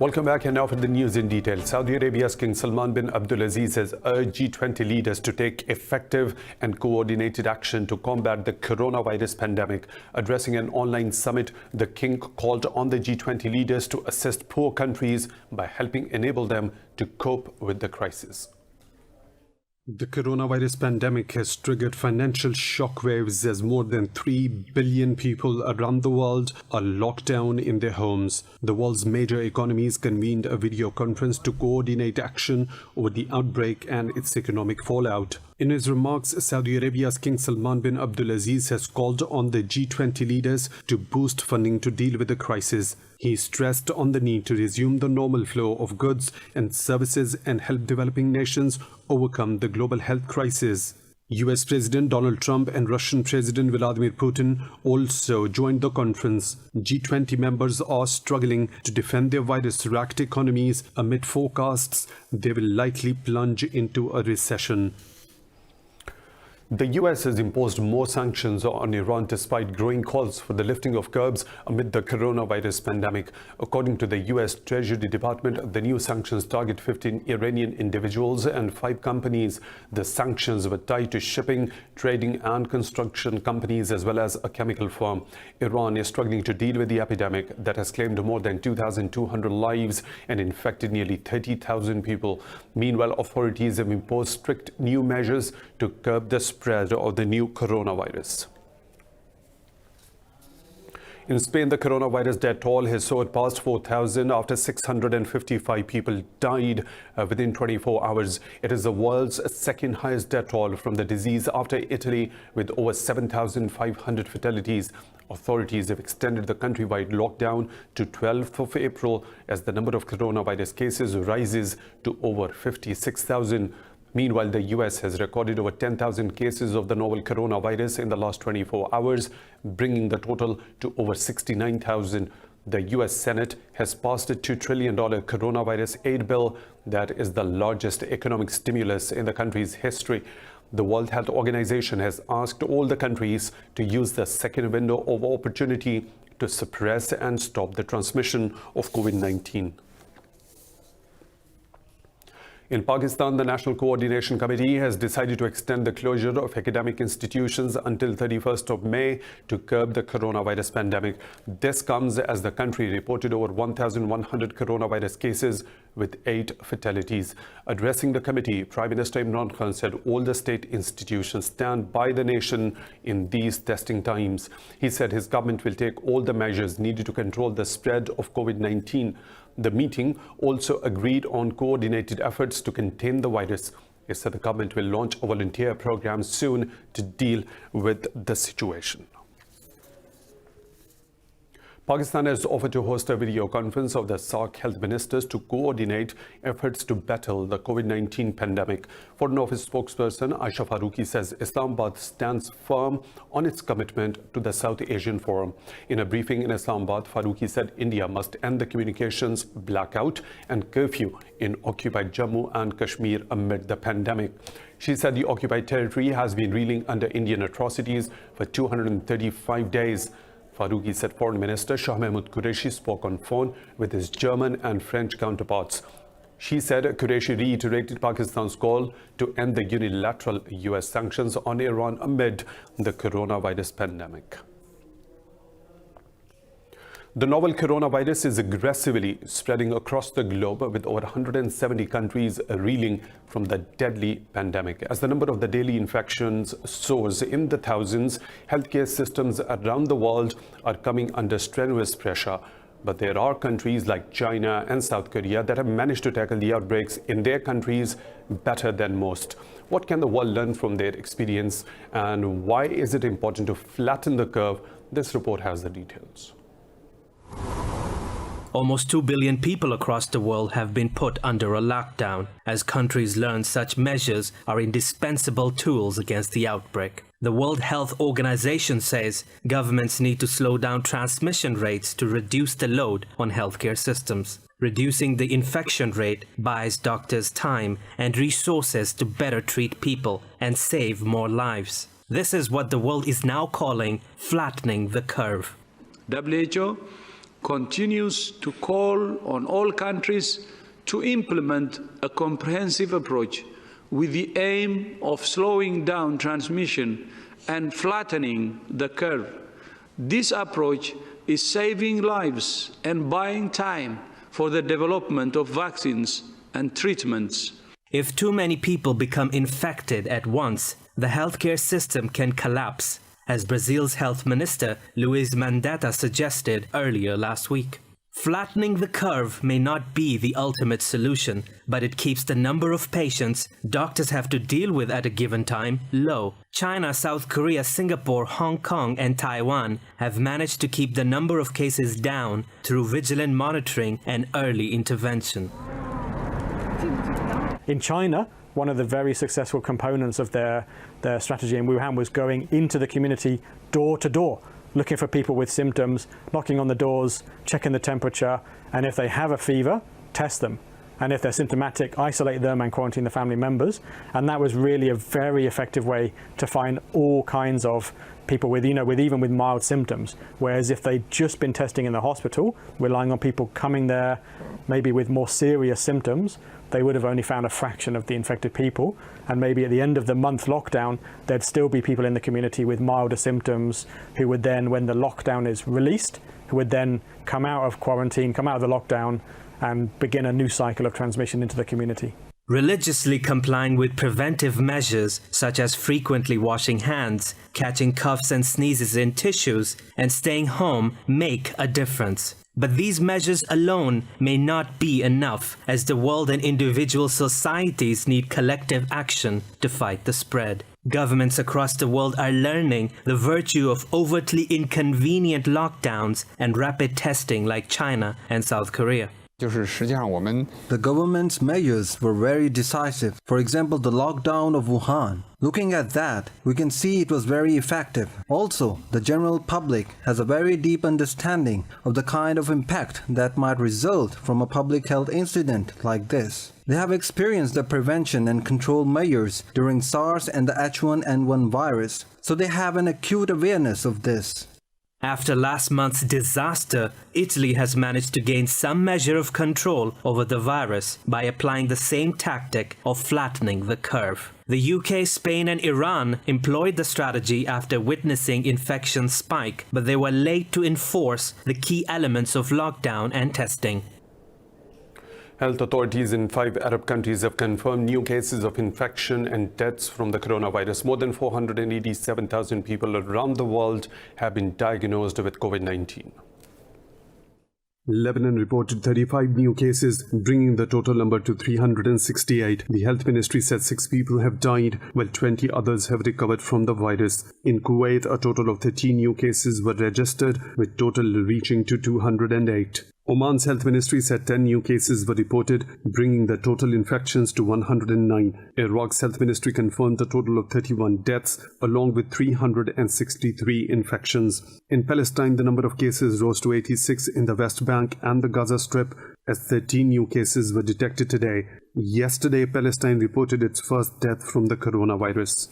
Welcome back, and now for the news in detail. Saudi Arabia's King Salman bin Abdulaziz has urged G20 leaders to take effective and coordinated action to combat the coronavirus pandemic. Addressing an online summit, the king called on the G20 leaders to assist poor countries by helping enable them to cope with the crisis. The coronavirus pandemic has triggered financial shockwaves as more than 3 billion people around the world are locked down in their homes. The world's major economies convened a video conference to coordinate action over the outbreak and its economic fallout. In his remarks, Saudi Arabia's King Salman bin Abdulaziz has called on the G20 leaders to boost funding to deal with the crisis. He stressed on the need to resume the normal flow of goods and services and help developing nations overcome the global health crisis. US President Donald Trump and Russian President Vladimir Putin also joined the conference. G20 members are struggling to defend their virus-racked economies amid forecasts they will likely plunge into a recession. The US has imposed more sanctions on Iran despite growing calls for the lifting of curbs amid the coronavirus pandemic. According to the US Treasury Department, the new sanctions target 15 Iranian individuals and 5 companies. The sanctions were tied to shipping, trading and construction companies as well as a chemical firm. Iran is struggling to deal with the epidemic that has claimed more than 2,200 lives and infected nearly 30,000 people. Meanwhile, authorities have imposed strict new measures to curb the spread of the new coronavirus. In Spain, the coronavirus death toll has soared past 4,000 after 655 people died within 24 hours. It is the world's second highest death toll from the disease after Italy, with over 7,500 fatalities. Authorities have extended the countrywide lockdown to 12th of April as the number of coronavirus cases rises to over 56,000. Meanwhile, the US has recorded over 10,000 cases of the novel coronavirus in the last 24 hours, bringing the total to over 69,000. The US Senate has passed a $2 trillion coronavirus aid bill that is the largest economic stimulus in the country's history. The World Health Organization has asked all the countries to use the second window of opportunity to suppress and stop the transmission of COVID-19. In Pakistan, the National Coordination Committee has decided to extend the closure of academic institutions until 31st of May to curb the coronavirus pandemic. This comes as the country reported over 1,100 coronavirus cases with 8 fatalities. Addressing the committee, Prime Minister Imran Khan said all the state institutions stand by the nation in these testing times. He said his government will take all the measures needed to control the spread of COVID-19. The meeting also agreed on coordinated efforts to contain the virus. It said the government will launch a volunteer program soon to deal with the situation. Pakistan has offered to host a video conference of the SAARC health ministers to coordinate efforts to battle the COVID-19 pandemic. Foreign Office spokesperson Aisha Farooqi says Islamabad stands firm on its commitment to the South Asian Forum. In a briefing in Islamabad, Farooqi said India must end the communications blackout and curfew in occupied Jammu and Kashmir amid the pandemic. She said the occupied territory has been reeling under Indian atrocities for 235 days. Farooqi said Foreign Minister Shah Mahmood Qureshi spoke on phone with his German and French counterparts. She said Qureshi reiterated Pakistan's call to end the unilateral US sanctions on Iran amid the coronavirus pandemic. The novel coronavirus is aggressively spreading across the globe, with over 170 countries reeling from the deadly pandemic. As the number of the daily infections soars in the thousands, healthcare systems around the world are coming under strenuous pressure. But there are countries like China and South Korea that have managed to tackle the outbreaks in their countries better than most. What can the world learn from their experience, and why is it important to flatten the curve? This report has the details. Almost 2 billion people across the world have been put under a lockdown as countries learn such measures are indispensable tools against the outbreak. The World Health Organization says governments need to slow down transmission rates to reduce the load on healthcare systems. Reducing the infection rate buys doctors time and resources to better treat people and save more lives. This is what the world is now calling flattening the curve. WHO continues to call on all countries to implement a comprehensive approach with the aim of slowing down transmission and flattening the curve. This approach is saving lives and buying time for the development of vaccines and treatments. If too many people become infected at once, the healthcare system can collapse, as Brazil's health minister Luiz Mandetta suggested earlier last week. Flattening the curve may not be the ultimate solution, but it keeps the number of patients doctors have to deal with at a given time low. China, South Korea, Singapore, Hong Kong, and Taiwan have managed to keep the number of cases down through vigilant monitoring and early intervention. In China, one of the very successful components of their strategy in Wuhan was going into the community door to door, looking for people with symptoms, knocking on the doors, checking the temperature, and if they have a fever, test them. And if they're symptomatic, isolate them and quarantine the family members. And that was really a very effective way to find all kinds of people with, even with mild symptoms. Whereas if they'd just been testing in the hospital, relying on people coming there, maybe with more serious symptoms, they would have only found a fraction of the infected people. And maybe at the end of the month lockdown, there'd still be people in the community with milder symptoms who would then, when the lockdown is released, who would then come out of quarantine, come out of the lockdown, and begin a new cycle of transmission into the community. Religiously complying with preventive measures such as frequently washing hands, catching coughs and sneezes in tissues, and staying home make a difference. But these measures alone may not be enough, as the world and individual societies need collective action to fight the spread. Governments across the world are learning the virtue of overtly inconvenient lockdowns and rapid testing like China and South Korea. The government's measures were very decisive. For example, the lockdown of Wuhan. Looking at that, we can see it was very effective. Also, the general public has a very deep understanding of the kind of impact that might result from a public health incident like this. They have experienced the prevention and control measures during SARS and the H1N1 virus, so they have an acute awareness of this. After last month's disaster, Italy has managed to gain some measure of control over the virus by applying the same tactic of flattening the curve. The UK, Spain, and Iran employed the strategy after witnessing infections spike, but they were late to enforce the key elements of lockdown and testing. Health authorities in 5 Arab countries have confirmed new cases of infection and deaths from the coronavirus. More than 487,000 people around the world have been diagnosed with COVID-19. Lebanon reported 35 new cases, bringing the total number to 368. The health ministry said 6 people have died, while 20 others have recovered from the virus. In Kuwait, a total of 13 new cases were registered, with total reaching to 208. Oman's health ministry said 10 new cases were reported, bringing the total infections to 109. Iraq's health ministry confirmed a total of 31 deaths, along with 363 infections. In Palestine, the number of cases rose to 86 in the West Bank and the Gaza Strip, as 13 new cases were detected today. Yesterday, Palestine reported its first death from the coronavirus.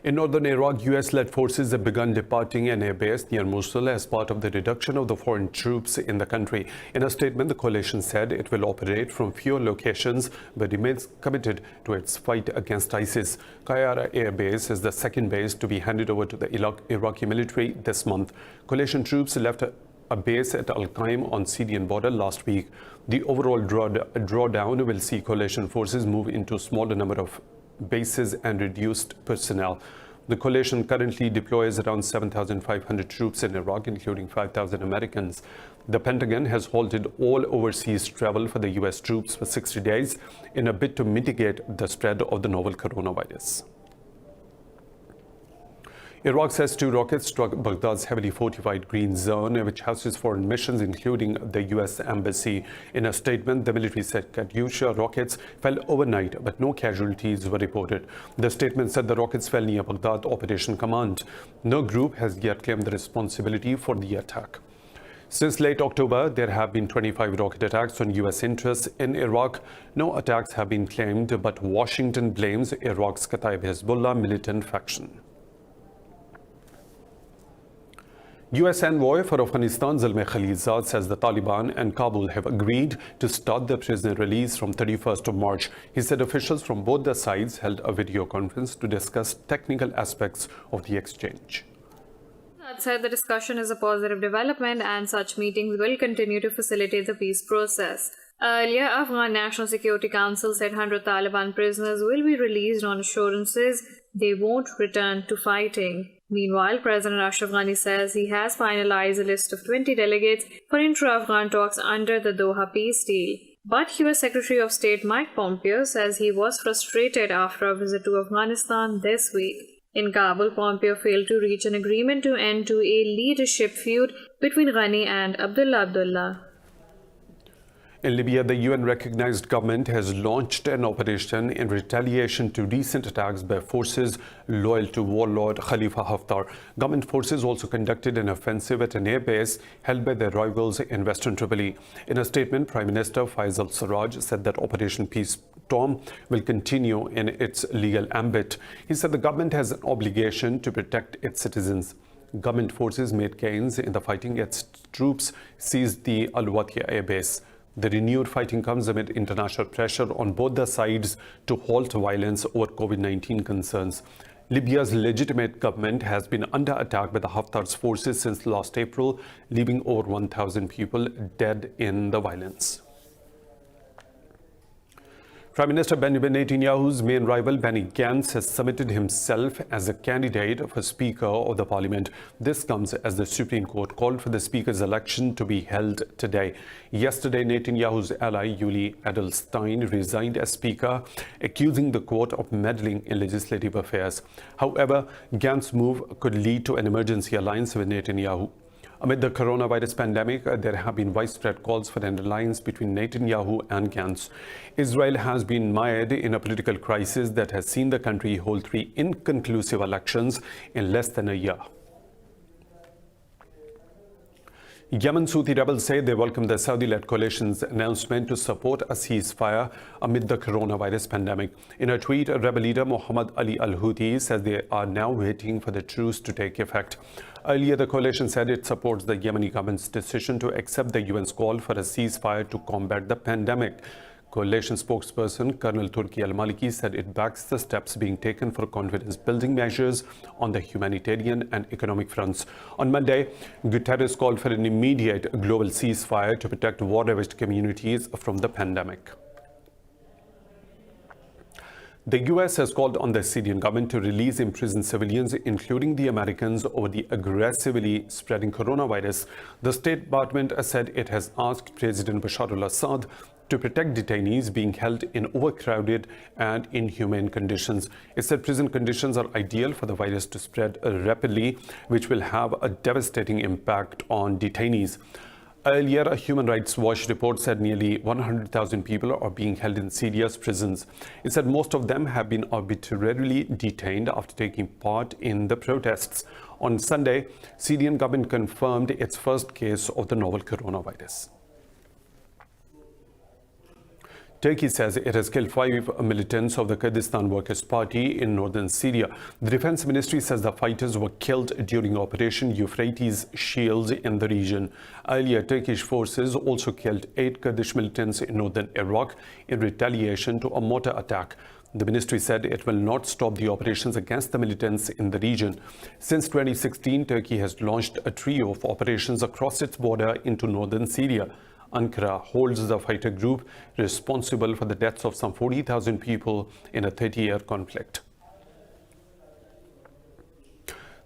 In northern Iraq, US-led forces have begun departing an airbase near Mosul as part of the reduction of the foreign troops in the country. In a statement, the coalition said it will operate from fewer locations but remains committed to its fight against ISIS. Qayyara Air Base is the second base to be handed over to the Iraqi military this month. Coalition troops left a base at Al-Qaim on Syrian border last week. The overall drawdown will see coalition forces move into a smaller number of bases and reduced personnel. The coalition currently deploys around 7,500 troops in Iraq, including 5,000 Americans. The Pentagon has halted all overseas travel for the US troops for 60 days in a bid to mitigate the spread of the novel coronavirus. Iraq says 2 rockets struck Baghdad's heavily fortified Green Zone, which houses foreign missions, including the U.S. Embassy. In a statement, the military said Katyusha rockets fell overnight, but no casualties were reported. The statement said the rockets fell near Baghdad Operation Command. No group has yet claimed the responsibility for the attack. Since late October, there have been 25 rocket attacks on U.S. interests in Iraq. No attacks have been claimed, but Washington blames Iraq's Kataib Hezbollah militant faction. US envoy for Afghanistan Zalmay Khalilzad says the Taliban and Kabul have agreed to start the prisoner release from 31st of March. He said officials from both the sides held a video conference to discuss technical aspects of the exchange. That said, the discussion is a positive development and such meetings will continue to facilitate the peace process. Earlier, Afghan National Security Council said 100 Taliban prisoners will be released on assurances they won't return to fighting. Meanwhile, President Ashraf Ghani says he has finalized a list of 20 delegates for intra-Afghan talks under the Doha peace deal. But US Secretary of State Mike Pompeo says he was frustrated after a visit to Afghanistan this week. In Kabul, Pompeo failed to reach an agreement to end to a leadership feud between Ghani and Abdullah. In Libya, the UN-recognized government has launched an operation in retaliation to recent attacks by forces loyal to warlord Khalifa Haftar. Government forces also conducted an offensive at an airbase held by their rivals in western Tripoli. In a statement, Prime Minister Faiz al-Sarraj said that Operation Peace Storm will continue in its legal ambit. He said the government has an obligation to protect its citizens. Government forces made gains in the fighting as troops seized the Al-Watia airbase. The renewed fighting comes amid international pressure on both the sides to halt violence over COVID-19 concerns. Libya's legitimate government has been under attack by the Haftar's forces since last April, leaving over 1,000 people dead in the violence. Prime Minister Benjamin Netanyahu's main rival Benny Gantz has submitted himself as a candidate for Speaker of the Parliament. This comes as the Supreme Court called for the Speaker's election to be held today. Yesterday, Netanyahu's ally Yuli Edelstein resigned as Speaker, accusing the court of meddling in legislative affairs. However, Gantz's move could lead to an emergency alliance with Netanyahu. Amid the coronavirus pandemic, there have been widespread calls for an alliance between Netanyahu and Gantz. Israel has been mired in a political crisis that has seen the country hold 3 inconclusive elections in less than a year. Yemen's Houthi rebels say they welcome the Saudi-led coalition's announcement to support a ceasefire amid the coronavirus pandemic. In a tweet, rebel leader Mohammed Ali al-Houthi says they are now waiting for the truce to take effect. Earlier, the coalition said it supports the Yemeni government's decision to accept the UN's call for a ceasefire to combat the pandemic. Coalition spokesperson Colonel Turki al-Maliki said it backs the steps being taken for confidence-building measures on the humanitarian and economic fronts. On Monday, Guterres called for an immediate global ceasefire to protect war-ravaged communities from the pandemic. The US has called on the Syrian government to release imprisoned civilians, including the Americans, over the aggressively spreading coronavirus. The State Department said it has asked President Bashar al-Assad to protect detainees being held in overcrowded and inhumane conditions. It said prison conditions are ideal for the virus to spread rapidly, which will have a devastating impact on detainees. Earlier, a Human Rights Watch report said nearly 100,000 people are being held in Syria's prisons. It said most of them have been arbitrarily detained after taking part in the protests. On Sunday, Syrian government confirmed its first case of the novel coronavirus. Turkey says it has killed 5 militants of the Kurdistan Workers' Party in northern Syria. The Defense Ministry says the fighters were killed during Operation Euphrates Shield in the region. Earlier, Turkish forces also killed 8 Kurdish militants in northern Iraq in retaliation to a mortar attack. The ministry said it will not stop the operations against the militants in the region. Since 2016, Turkey has launched a trio of operations across its border into northern Syria. Ankara holds the fighter group responsible for the deaths of some 40,000 people in a 30-year conflict.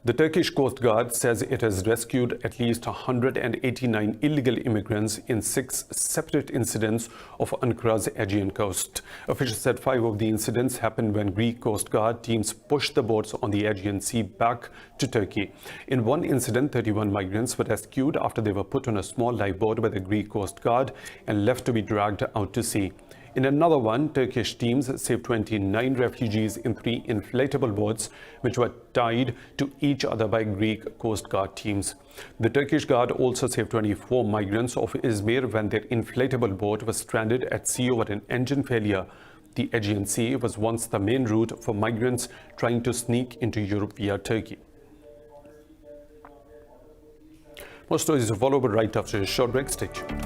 The Turkish Coast Guard says it has rescued at least 189 illegal immigrants in 6 separate incidents off Ankara's Aegean coast. Officials said 5 of the incidents happened when Greek Coast Guard teams pushed the boats on the Aegean Sea back to Turkey. In one incident, 31 migrants were rescued after they were put on a small lifeboat by the Greek Coast Guard and left to be dragged out to sea. In another one, Turkish teams saved 29 refugees in 3 inflatable boats, which were tied to each other by Greek Coast Guard teams. The Turkish Guard also saved 24 migrants off Izmir when their inflatable boat was stranded at sea over an engine failure. The Aegean Sea was once the main route for migrants trying to sneak into Europe via Turkey. More stories to follow, but right after a short break. Stay tuned.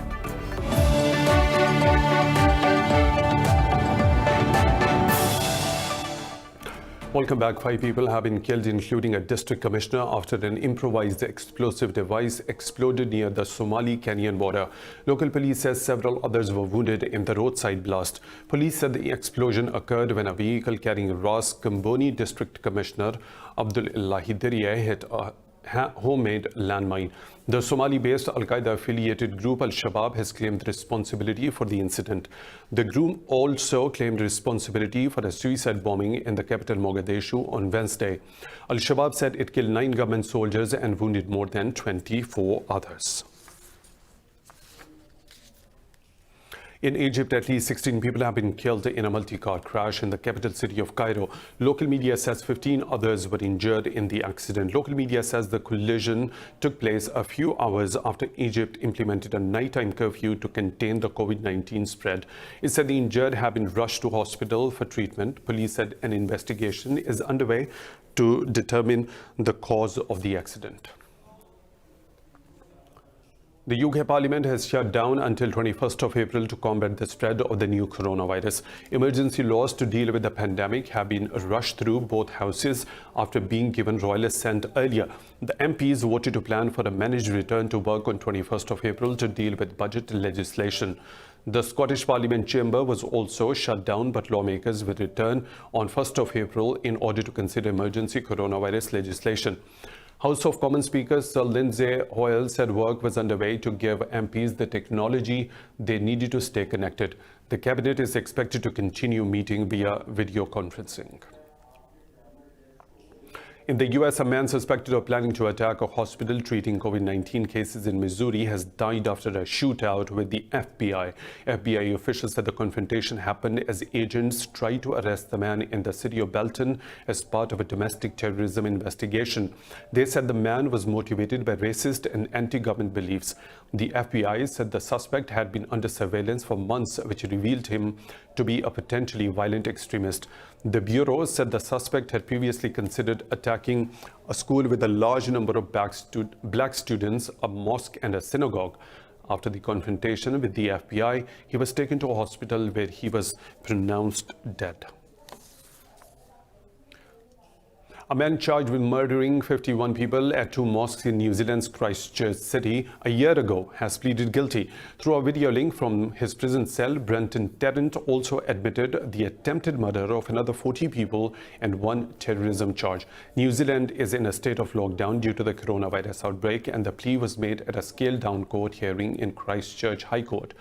Welcome back. 5 people have been killed, including a district commissioner, after an improvised explosive device exploded near the Somali-Kenyan border. Local police says several others were wounded in the roadside blast. Police said the explosion occurred when a vehicle carrying Ras Kamboni District Commissioner Abdul Ilahi Diriye hit a homemade landmine. The Somali-based Al-Qaeda-affiliated group Al-Shabaab has claimed responsibility for the incident. The group also claimed responsibility for a suicide bombing in the capital Mogadishu on Wednesday. Al-Shabaab said it killed 9 government soldiers and wounded more than 24 others. In Egypt, at least 16 people have been killed in a multi-car crash in the capital city of Cairo. Local media says 15 others were injured in the accident. Local media says the collision took place a few hours after Egypt implemented a nighttime curfew to contain the COVID-19 spread. It said the injured have been rushed to hospital for treatment. Police said an investigation is underway to determine the cause of the accident. The UK Parliament has shut down until 21st of April to combat the spread of the new coronavirus. Emergency laws to deal with the pandemic have been rushed through both houses after being given royal assent earlier. The MPs voted to plan for a managed return to work on 21st of April to deal with budget legislation. The Scottish Parliament chamber was also shut down, but lawmakers will return on 1st of April in order to consider emergency coronavirus legislation. House of Commons Speaker Sir Lindsay Hoyle said work was underway to give MPs the technology they needed to stay connected. The cabinet is expected to continue meeting via video conferencing. In the U.S., a man suspected of planning to attack a hospital treating COVID-19 cases in Missouri has died after a shootout with the FBI. FBI officials said the confrontation happened as agents tried to arrest the man in the city of Bulletin as part of a domestic terrorism investigation. They said the man was motivated by racist and anti-government beliefs. The FBI said the suspect had been under surveillance for months, which revealed him to be a potentially violent extremist. The Bureau said the suspect had previously considered attacking a school with a large number of black students, a mosque and a synagogue. After the confrontation with the FBI, he was taken to a hospital where he was pronounced dead. A man charged with murdering 51 people at 2 mosques in New Zealand's Christchurch city a year ago has pleaded guilty. Through a video link from his prison cell, Brenton Tarrant also admitted the attempted murder of another 40 people and 1 terrorism charge. New Zealand is in a state of lockdown due to the coronavirus outbreak, and the plea was made at a scaled-down court hearing in Christchurch High Court.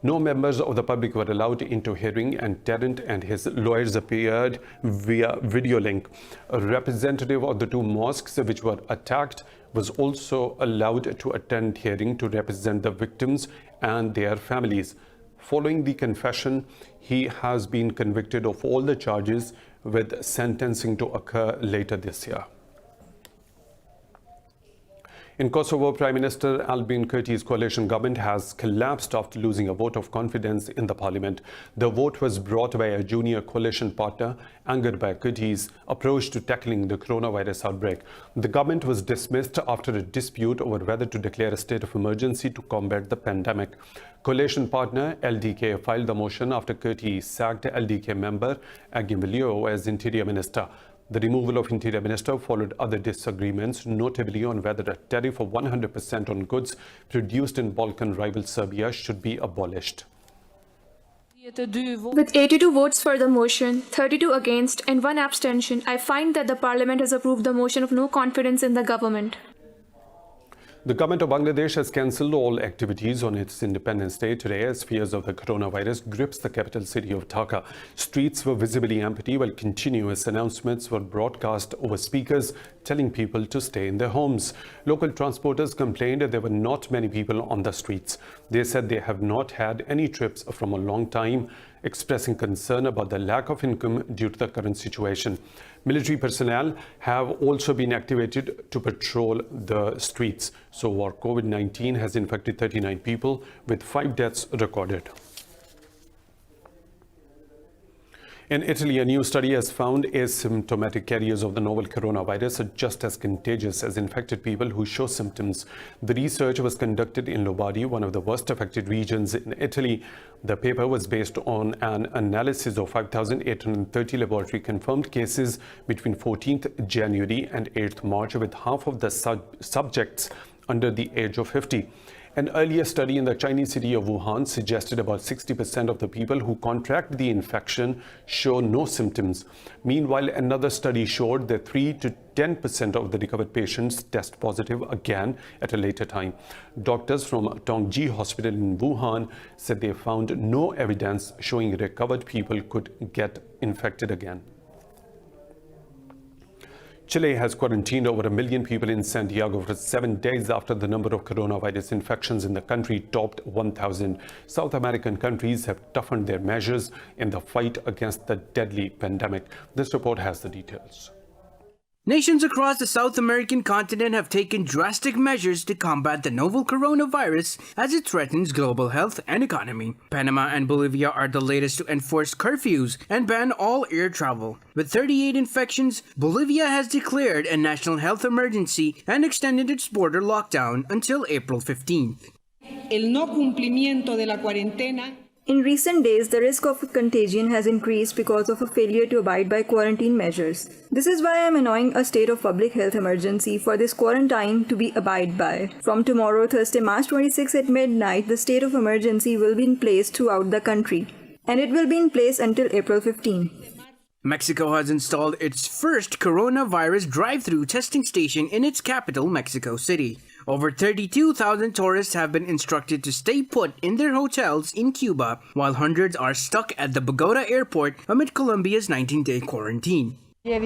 No members of the public were allowed into hearing, and Tarrant and his lawyers appeared via video link. A representative of the 2 mosques which were attacked was also allowed to attend hearing to represent the victims and their families. Following the confession, he has been convicted of all the charges, with sentencing to occur later this year. In Kosovo, Prime Minister Albin Kurti's coalition government has collapsed after losing a vote of confidence in the parliament. The vote was brought by a junior coalition partner, angered by Kurti's approach to tackling the coronavirus outbreak. The government was dismissed after a dispute over whether to declare a state of emergency to combat the pandemic. Coalition partner LDK filed the motion after Kurti sacked LDK member Agimilio as interior minister. The removal of Interior Minister followed other disagreements, notably on whether a tariff of 100% on goods produced in Balkan rival Serbia should be abolished. With 82 votes for the motion, 32 against, and 1 abstention, I find that the Parliament has approved the motion of no confidence in the government. The government of Bangladesh has cancelled all activities on its Independence Day today as fears of the coronavirus grips the capital city of Dhaka. Streets were visibly empty while continuous announcements were broadcast over speakers telling people to stay in their homes. Local transporters complained that there were not many people on the streets. They said they have not had any trips from a long time, expressing concern about the lack of income due to the current situation. Military personnel have also been activated to patrol the streets. So far, COVID-19 has infected 39 people, with 5 deaths recorded. In Italy, a new study has found asymptomatic carriers of the novel coronavirus are just as contagious as infected people who show symptoms. The research was conducted in Lombardy, one of the worst affected regions in Italy. The paper was based on an analysis of 5,830 laboratory confirmed cases between 14th January and 8th March, with half of the subjects under the age of 50. An earlier study in the Chinese city of Wuhan suggested about 60% of the people who contract the infection show no symptoms. Meanwhile, another study showed that 3 to 10% of the recovered patients test positive again at a later time. Doctors from Tongji Hospital in Wuhan said they found no evidence showing recovered people could get infected again. Chile has quarantined over 1 million people in Santiago for 7 days after the number of coronavirus infections in the country topped 1,000. South American countries have toughened their measures in the fight against the deadly pandemic. This report has the details. Nations across the South American continent have taken drastic measures to combat the novel coronavirus as it threatens global health and economy. Panama and Bolivia are the latest to enforce curfews and ban all air travel. With 38 infections, Bolivia has declared a national health emergency and extended its border lockdown until April 15th. El no cumplimiento de la cuarentena. In recent days, the risk of contagion has increased because of a failure to abide by quarantine measures. This is why I am announcing a state of public health emergency for this quarantine to be abided by. From tomorrow, Thursday, March 26 at midnight, the state of emergency will be in place throughout the country, and it will be in place until April 15. Mexico has installed its first coronavirus drive-through testing station in its capital, Mexico City. Over 32,000 tourists have been instructed to stay put in their hotels in Cuba, while hundreds are stuck at the Bogota airport amid Colombia's 19-day quarantine. It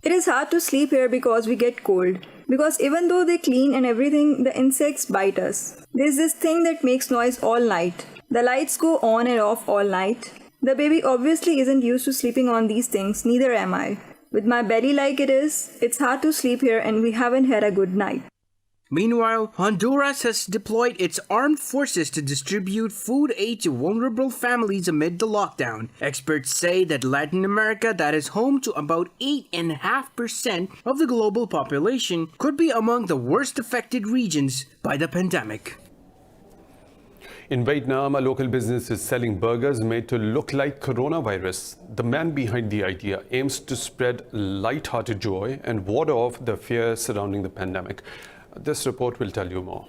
is hard to sleep here because we get cold. Because even though they clean and everything, the insects bite us. There's this thing that makes noise all night. The lights go on and off all night. The baby obviously isn't used to sleeping on these things, neither am I. With my belly like it is, it's hard to sleep here and we haven't had a good night. Meanwhile, Honduras has deployed its armed forces to distribute food aid to vulnerable families amid the lockdown. Experts say that Latin America, that is home to about 8.5% of the global population, could be among the worst affected regions by the pandemic. In Vietnam, a local business is selling burgers made to look like coronavirus. The man behind the idea aims to spread light-hearted joy and ward off the fear surrounding the pandemic. This report will tell you more.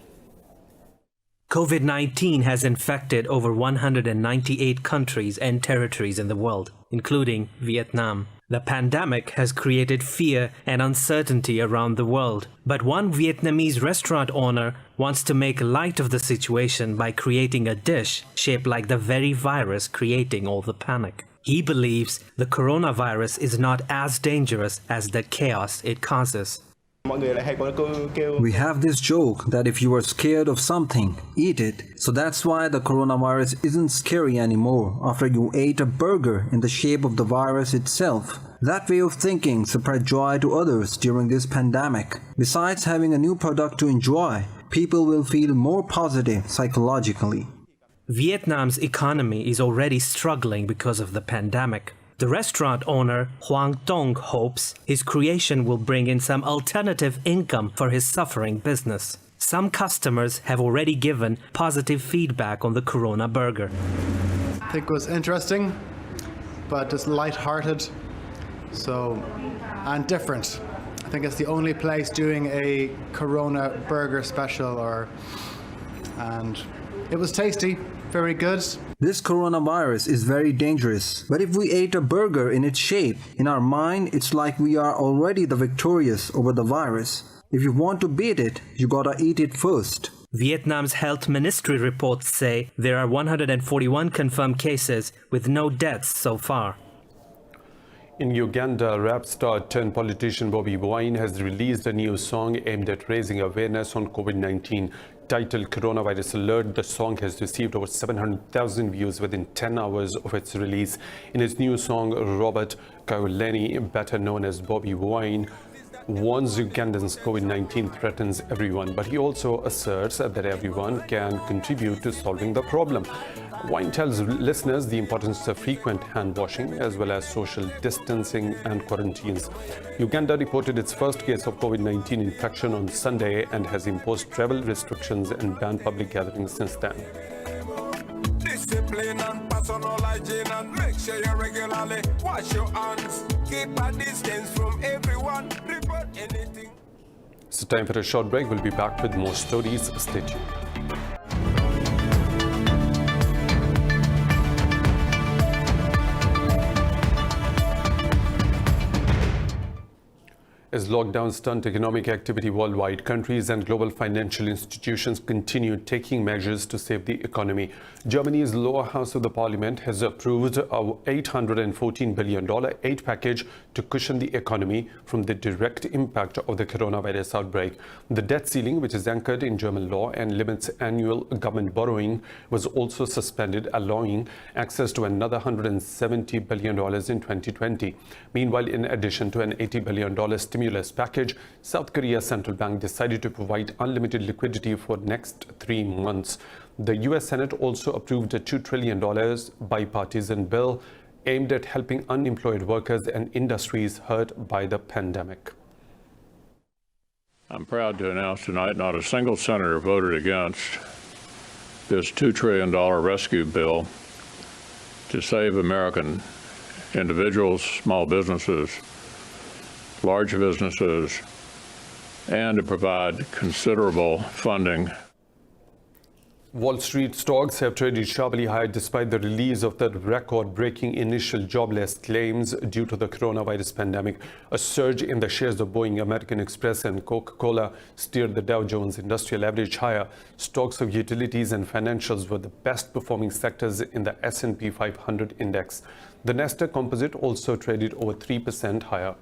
COVID-19 has infected over 198 countries and territories in the world, including Vietnam. The pandemic has created fear and uncertainty around the world. But one Vietnamese restaurant owner wants to make light of the situation by creating a dish shaped like the very virus creating all the panic. He believes the coronavirus is not as dangerous as the chaos it causes. We have this joke that if you are scared of something, eat it. So that's why the coronavirus isn't scary anymore after you ate a burger in the shape of the virus itself. That way of thinking spread joy to others during this pandemic. Besides having a new product to enjoy, people will feel more positive psychologically. Vietnam's economy is already struggling because of the pandemic. The restaurant owner, Hoang Tong, hopes his creation will bring in some alternative income for his suffering business. Some customers have already given positive feedback on the Corona burger. I think it was interesting, but just light-hearted, and different. I think it's the only place doing a Corona burger special, and it was tasty. Very good. This coronavirus is very dangerous, but if we ate a burger in its shape, in our mind it's like we are already the victorious over the virus. If you want to beat it, you gotta eat it first. Vietnam's health ministry reports say there are 141 confirmed cases with no deaths so far. In Uganda, rap star turned politician Bobi Wine has released a new song aimed at raising awareness on COVID-19. Titled Coronavirus Alert, the song has received over 700,000 views within 10 hours of its release. In his new song, Robert Kyagulanyi, better known as Bobi Wine, warns Ugandans COVID-19 threatens everyone, but he also asserts that everyone can contribute to solving the problem. Wine tells listeners the importance of frequent hand washing as well as social distancing and quarantines. Uganda reported its first case of COVID-19 infection on Sunday and has imposed travel restrictions and banned public gatherings since then. Discipline and personal hygiene, and make sure you regularly wash your hands. Keep a distance from everyone. Report anything. It's time for a short break. We'll be back with more stories. Stay tuned. As lockdowns stunt economic activity worldwide, countries and global financial institutions continue taking measures to save the economy. Germany's lower house of the parliament has approved a $814 billion aid package to cushion the economy from the direct impact of the coronavirus outbreak. The debt ceiling, which is anchored in German law and limits annual government borrowing, was also suspended, allowing access to another $170 billion in 2020. Meanwhile, in addition to an $80 billion stimulus package, South Korea's central bank decided to provide unlimited liquidity for next 3 months. The U.S. Senate also approved a $2 trillion bipartisan bill aimed at helping unemployed workers and industries hurt by the pandemic. I'm proud to announce tonight not a single senator voted against this $2 trillion rescue bill to save American individuals, small businesses, large businesses, and to provide considerable funding. Wall Street stocks have traded sharply higher despite the release of the record-breaking initial jobless claims due to the coronavirus pandemic. A surge in the shares of Boeing, American Express, and Coca-Cola steered the Dow Jones Industrial Average higher. Stocks of utilities and financials were the best-performing sectors in the S&P 500 index. The Nasdaq Composite also traded over 3% higher.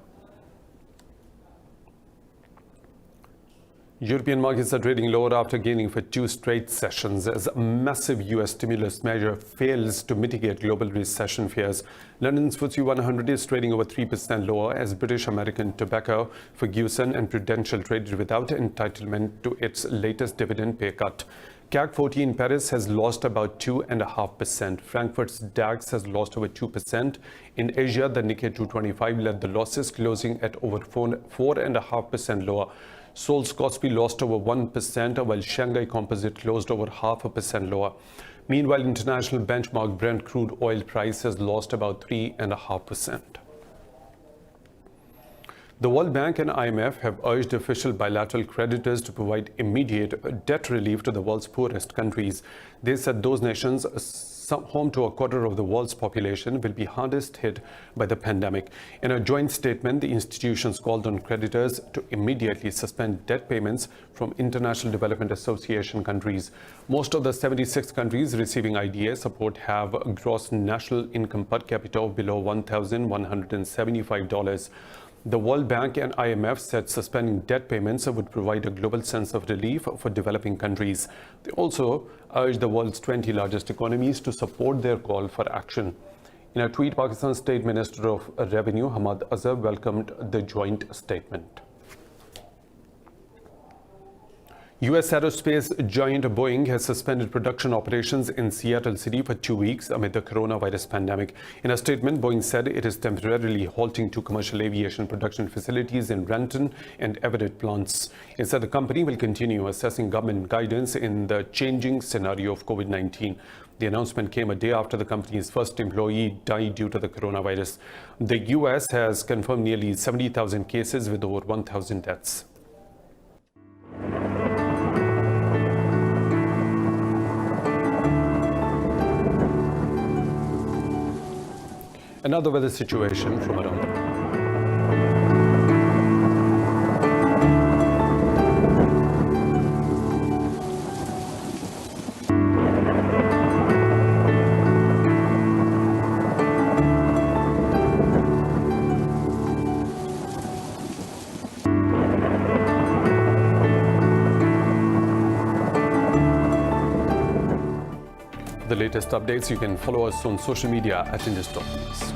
European markets are trading lower after gaining for 2 straight sessions as a massive US stimulus measure fails to mitigate global recession fears. London's FTSE 100 is trading over 3% lower as British American Tobacco, Ferguson and Prudential traded without entitlement to its latest dividend pay cut. CAC 40 in Paris has lost about 2.5%. Frankfurt's DAX has lost over 2%. In Asia, the Nikkei 225 led the losses, closing at over 4.5% lower. Seoul's Kospi lost over 1%, while Shanghai Composite closed over 0.5% lower. Meanwhile, international benchmark Brent crude oil price has lost about 3.5%. The World Bank and IMF have urged official bilateral creditors to provide immediate debt relief to the world's poorest countries. They said those nations, home to a quarter of the world's population, will be hardest hit by the pandemic. In a joint statement, the institutions called on creditors to immediately suspend debt payments from International Development Association countries. Most of the 76 countries receiving IDA support have a gross national income per capita of below $1,175. The World Bank and IMF said suspending debt payments would provide a global sense of relief for developing countries. They also urged the world's 20 largest economies to support their call for action. In a tweet, Pakistan's State Minister of Revenue, Hamad Azhar, welcomed the joint statement. U.S. aerospace giant Boeing has suspended production operations in Seattle City for 2 weeks amid the coronavirus pandemic. In a statement, Boeing said it is temporarily halting 2 commercial aviation production facilities in Renton and Everett plants. It said the company will continue assessing government guidance in the changing scenario of COVID-19. The announcement came a day after the company's first employee died due to the coronavirus. The U.S. has confirmed nearly 70,000 cases with over 1,000 deaths. Another weather situation from around the world. For the latest updates, you can follow us on social media at Indus News.